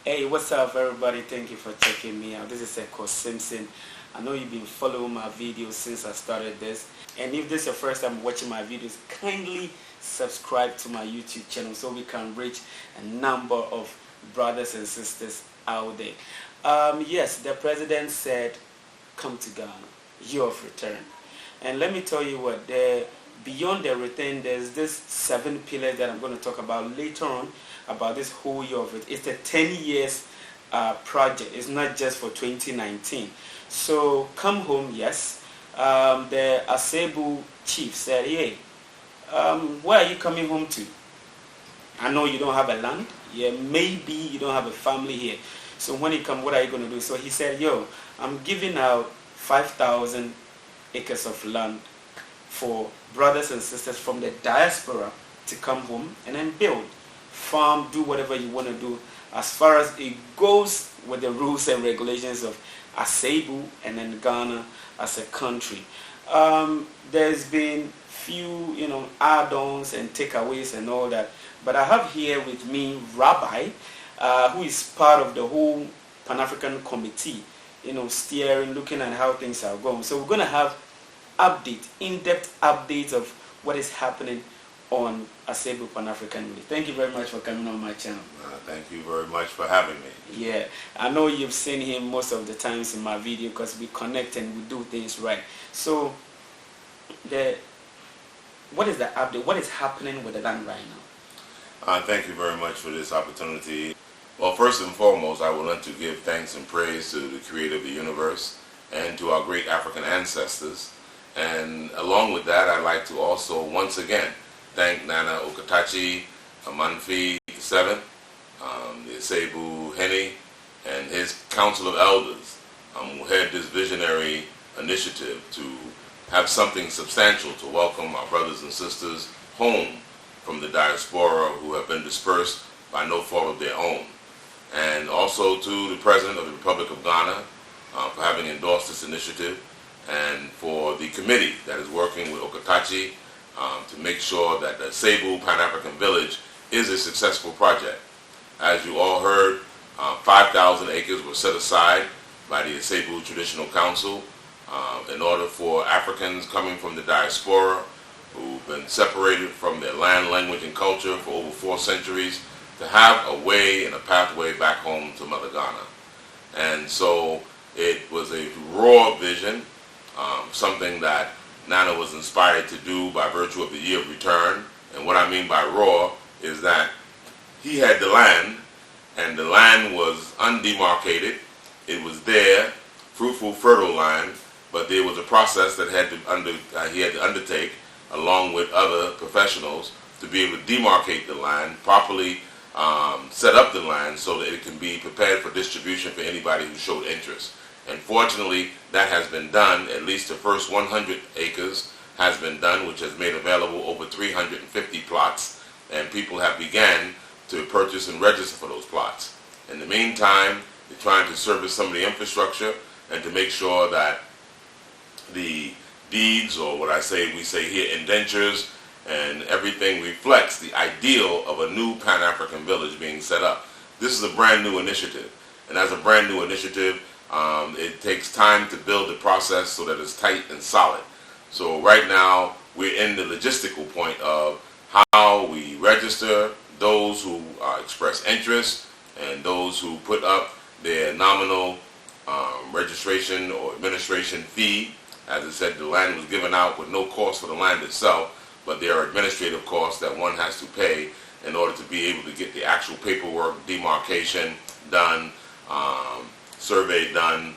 Hey, what's up, everybody? Thank you for checking me out. This is Ekow Simpson. I know you've been following my videos since I started this. And if this is your first time watching my videos, kindly subscribe to my YouTube channel so we can reach a number of brothers and sisters out there. Yes, the president said, come to Ghana, year of return. And let me tell you what, beyond the return, there's this 7 pillars that I'm going to talk about later on about this whole year of it. It's a 10 years project. It's not just for 2019. So come home, yes. The Asebu chief said, hey, where are you coming home to? I know you don't have a land. Yeah, maybe you don't have a family here. So when you come, what are you going to do? So he said, yo, I'm giving out 5,000 acres of land for brothers and sisters from the diaspora to come home and then build, farm, do whatever you want to do as far as it goes with the rules and regulations of Asebu and then Ghana as a country. There's been few, add-ons and takeaways and all that, but I have here with me Rabbi, who is part of the whole Pan-African Committee, steering, looking at how things are going. So we're going to have in-depth updates of what is happening on Asebu Pan-African Unity. Thank you very much for coming on my channel. Thank you very much for having me. Yeah, I know you've seen him most of the times in my video because we connect and we do things right. So, what is the update? What is happening with the land right now? Thank you very much for this opportunity. Well, first and foremost, I would like to give thanks and praise to the Creator of the universe and to our great African ancestors. And along with that, I'd like to also once again thank Nana Okatachi Amanfi VII, the Asebu Henny, and his Council of Elders who had this visionary initiative to have something substantial to welcome our brothers and sisters home from the diaspora who have been dispersed by no fault of their own. And also to the President of the Republic of Ghana for having endorsed this initiative, and for the committee that is working with Okatachi to make sure that the Asebu Pan-African Village is a successful project. As you all heard, 5,000 acres were set aside by the Asebu Traditional Council in order for Africans coming from the diaspora who've been separated from their land, language, and culture for over 4 centuries to have a way and a pathway back home to Mother Ghana. And so it was a raw vision, something that Nana was inspired to do by virtue of the year of return. And what I mean by raw is that he had the land, and the land was undemarcated. It was there, fruitful, fertile land, but there was a process that he had to undertake along with other professionals to be able to demarcate the land, properly set up the land so that it can be prepared for distribution for anybody who showed interest. And fortunately, that has been done. At least the first 100 acres has been done, which has made available over 350 plots, and people have began to purchase and register for those plots. In the meantime, they're trying to service some of the infrastructure and to make sure that the deeds, or what we say here, indentures, and everything reflects the ideal of a new Pan-African village being set up. This is a brand new initiative, and as a brand new initiative, it takes time to build the process so that it's tight and solid. So right now, we're in the logistical point of how we register those who express interest and those who put up their nominal registration or administration fee. As I said, the land was given out with no cost for the land itself, but there are administrative costs that one has to pay in order to be able to get the actual paperwork, demarcation done, survey done,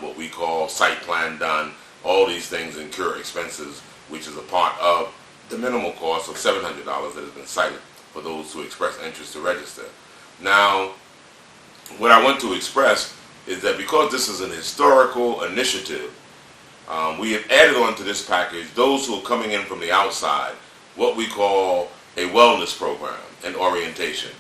what we call site plan done. All these things incur expenses, which is a part of the minimal cost of $700 that has been cited for those who express interest to register. Now, what I want to express is that because this is an historical initiative, we have added on to this package those who are coming in from the outside, what we call a wellness program and orientation.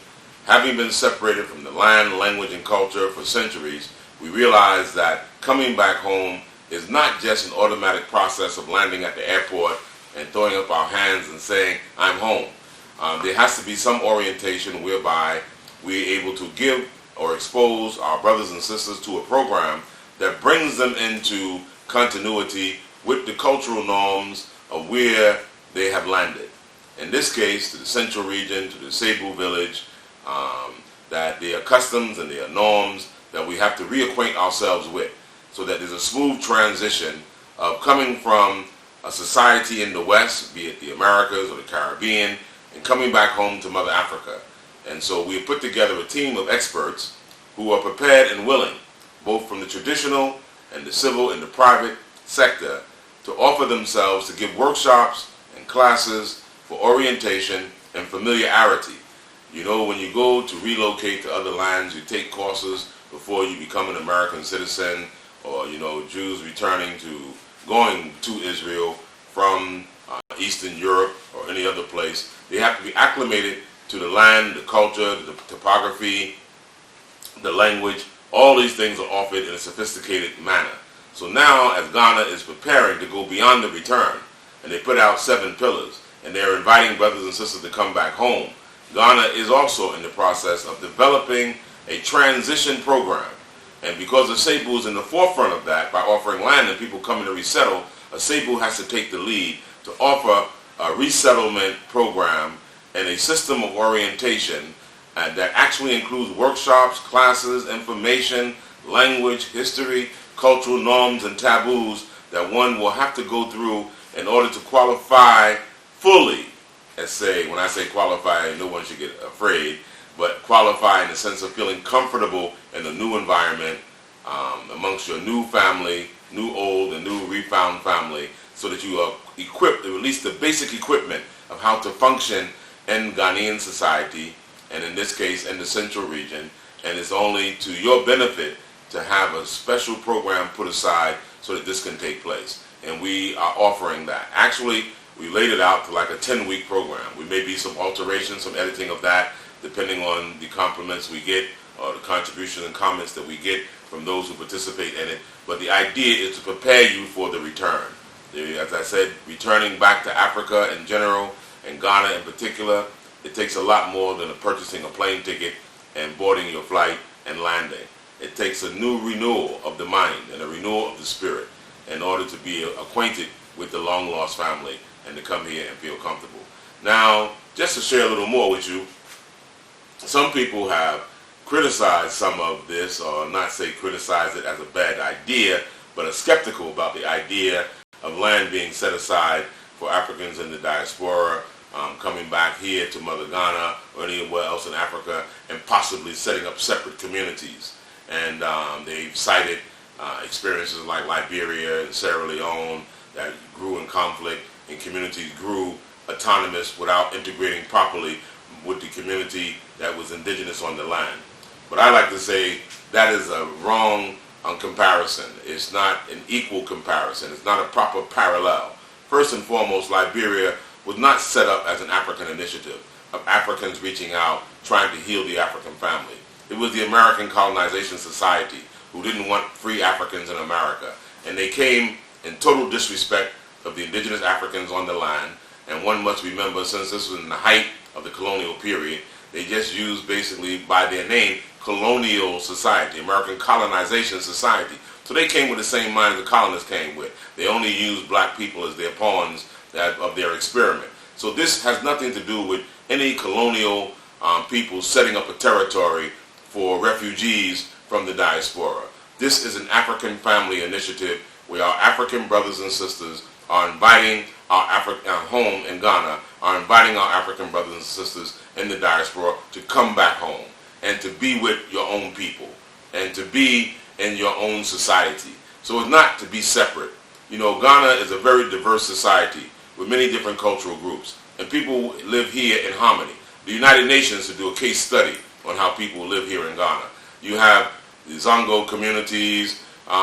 Having been separated from the land, language, and culture for centuries, we realize that coming back home is not just an automatic process of landing at the airport and throwing up our hands and saying, I'm home. There has to be some orientation whereby we're able to give or expose our brothers and sisters to a program that brings them into continuity with the cultural norms of where they have landed. In this case, to the central region, to the Asebu village, that there are customs and there are norms that we have to reacquaint ourselves with, so that there's a smooth transition of coming from a society in the West, be it the Americas or the Caribbean, and coming back home to Mother Africa. And so we have put together a team of experts who are prepared and willing, both from the traditional and the civil and the private sector, to offer themselves to give workshops and classes for orientation and familiarity. You know, when you go to relocate to other lands, you take courses before you become an American citizen, or, you know, Jews going to Israel from Eastern Europe or any other place. They have to be acclimated to the land, the culture, the topography, the language. All these things are offered in a sophisticated manner. So now, as Ghana is preparing to go beyond the return, and they put out 7 pillars, and they're inviting brothers and sisters to come back home, Ghana is also in the process of developing a transition program. And because Asebu is in the forefront of that, by offering land and people coming to resettle, Asebu has to take the lead to offer a resettlement program and a system of orientation that actually includes workshops, classes, information, language, history, cultural norms, and taboos that one will have to go through in order to qualify fully. When I say qualify, no one should get afraid, but qualify in the sense of feeling comfortable in a new environment, amongst your new family, new old and new refound family, so that you are equipped, at least the basic equipment of how to function in Ghanaian society, and in this case in the central region. And it's only to your benefit to have a special program put aside so that this can take place. And we are offering that. Actually, we laid it out to like a 10-week program. We may be some alterations, some editing of that, depending on the compliments we get or the contributions and comments that we get from those who participate in it. But the idea is to prepare you for the return. As I said, returning back to Africa in general, and Ghana in particular, it takes a lot more than purchasing a plane ticket and boarding your flight and landing. It takes a new renewal of the mind and a renewal of the spirit in order to be acquainted with the long-lost family and to come here and feel comfortable. Now, just to share a little more with you, some people have criticized some of this, or not say criticized it as a bad idea, but are skeptical about the idea of land being set aside for Africans in the diaspora, coming back here to Mother Ghana or anywhere else in Africa, and possibly setting up separate communities. And they've cited experiences like Liberia and Sierra Leone that grew in conflict, and communities grew autonomous without integrating properly with the community that was indigenous on the land. But I like to say that is a wrong comparison. It's not an equal comparison. It's not a proper parallel. First and foremost, Liberia was not set up as an African initiative of Africans reaching out, trying to heal the African family. It was the American Colonization Society who didn't want free Africans in America. And they came in total disrespect of the indigenous Africans on the land. And one must remember, since this was in the height of the colonial period, they just used basically by their name, colonial society, American Colonization Society. So they came with the same mind the colonists came with. They only used black people as their pawns of their experiment. So this has nothing to do with any colonial people setting up a territory for refugees from the diaspora. This is an African family initiative where our African brothers and sisters are inviting our home in Ghana, are inviting our African brothers and sisters in the diaspora to come back home and to be with your own people and to be in your own society. So it's not to be separate. You know, Ghana is a very diverse society with many different cultural groups, and people live here in harmony. The United Nations to do a case study on how people live here in Ghana. You have the Zongo communities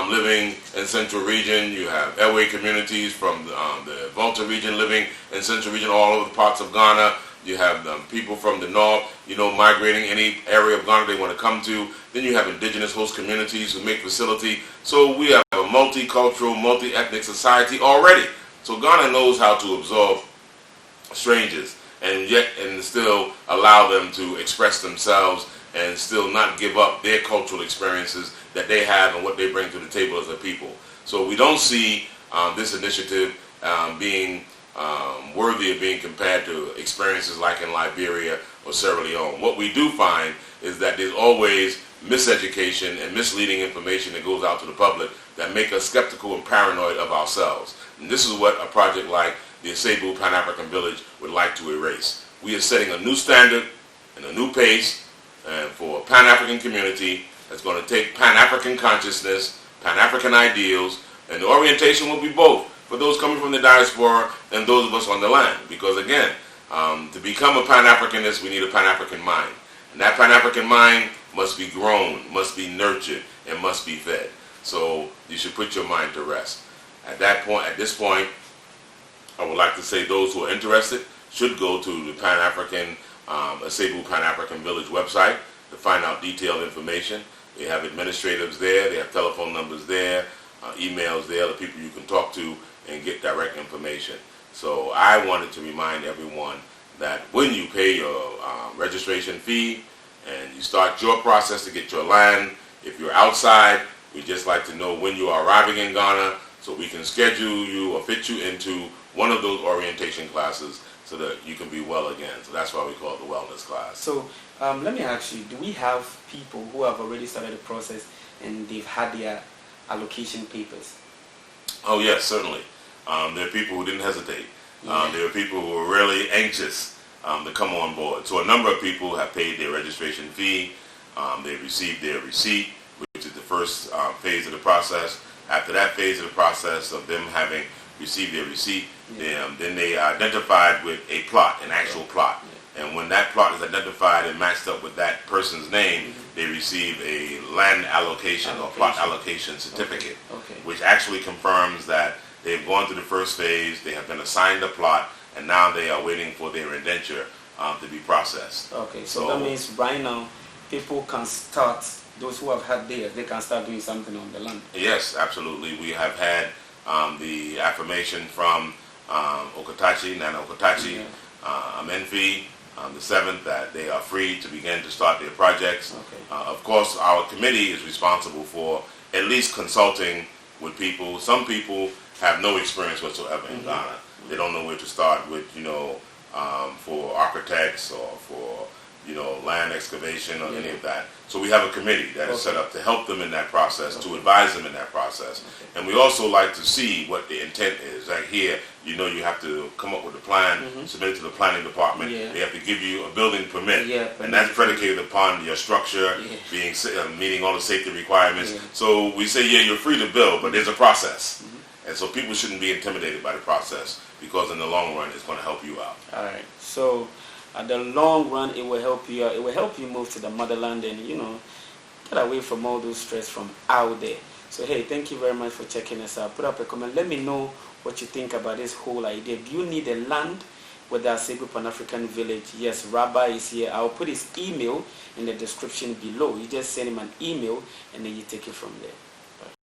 living in Central Region. You have Ewe communities from the Volta region living in Central Region, all over the parts of Ghana. You have people from the north, you know, migrating any area of Ghana they want to come to. Then you have indigenous host communities who make facility. So we have a multicultural, multi-ethnic society already. So Ghana knows how to absorb strangers and still allow them to express themselves and still not give up their cultural experiences that they have and what they bring to the table as a people. So we don't see this initiative being worthy of being compared to experiences like in Liberia or Sierra Leone. What we do find is that there's always miseducation and misleading information that goes out to the public that make us skeptical and paranoid of ourselves. And this is what a project like the Asebu Pan-African Village would like to erase. We are setting a new standard and a new pace for a Pan-African community that's going to take Pan-African consciousness, Pan-African ideals, and the orientation will be both for those coming from the diaspora and those of us on the land. Because again, to become a Pan-Africanist, we need a Pan-African mind. And that Pan-African mind must be grown, must be nurtured, and must be fed. So you should put your mind to rest. At this point, I would like to say those who are interested should go to the Pan-African, Asebu Pan-African Village website to find out detailed information. They have administrators there, they have telephone numbers there, emails there, the people you can talk to and get direct information. So I wanted to remind everyone that when you pay your registration fee and you start your process to get your land, if you're outside, we'd just like to know when you are arriving in Ghana so we can schedule you or fit you into one of those orientation classes so that you can be well again. So that's why we call it the wellness class. So let me ask you, do we have people who have already started the process and they've had their allocation papers? Oh yes, certainly. There are people who didn't hesitate. There are people who are really anxious to come on board. So a number of people have paid their registration fee. They've received their receipt, which is the first phase of the process. After that phase of the process of them having received their receipt, then they identified with a plot, an actual plot. And when that plot is identified and matched up with that person's name, they receive a land allocation or plot allocation certificate, which actually confirms that they've gone through the first phase, they have been assigned a plot, and now they are waiting for their indenture to be processed. Okay, so that means right now people can start, those who have had theirs, they can start doing something on the land. Yes, absolutely. We have had the affirmation from Okatachi, Nana Okatachi, Amenfi, the 7th, that they are free to begin to start their projects. Of course, our committee is responsible for at least consulting with people. Some people have no experience whatsoever in Ghana. They don't know where to start with, for architects or for, land excavation or any of that. So we have a committee that is set up to help them in that process, to advise them in that process. And we also like to see what the intent is. Like here, you have to come up with a plan, submit it to the planning department. They have to give you a building permit. And that's predicated upon your structure being meeting all the safety requirements. So we say, you're free to build, but there's a process. And so people shouldn't be intimidated by the process, because in the long run, it's going to help you out. All right. So at the long run, it will help you out. It will help you move to the motherland and, get away from all those stress from out there. So, hey, thank you very much for checking us out. Put up a comment. Let me know what you think about this whole idea. Do you need a land with the Asebu Pan-African Village? Yes, Rabbi is here. I'll put his email in the description below. You just send him an email and then you take it from there.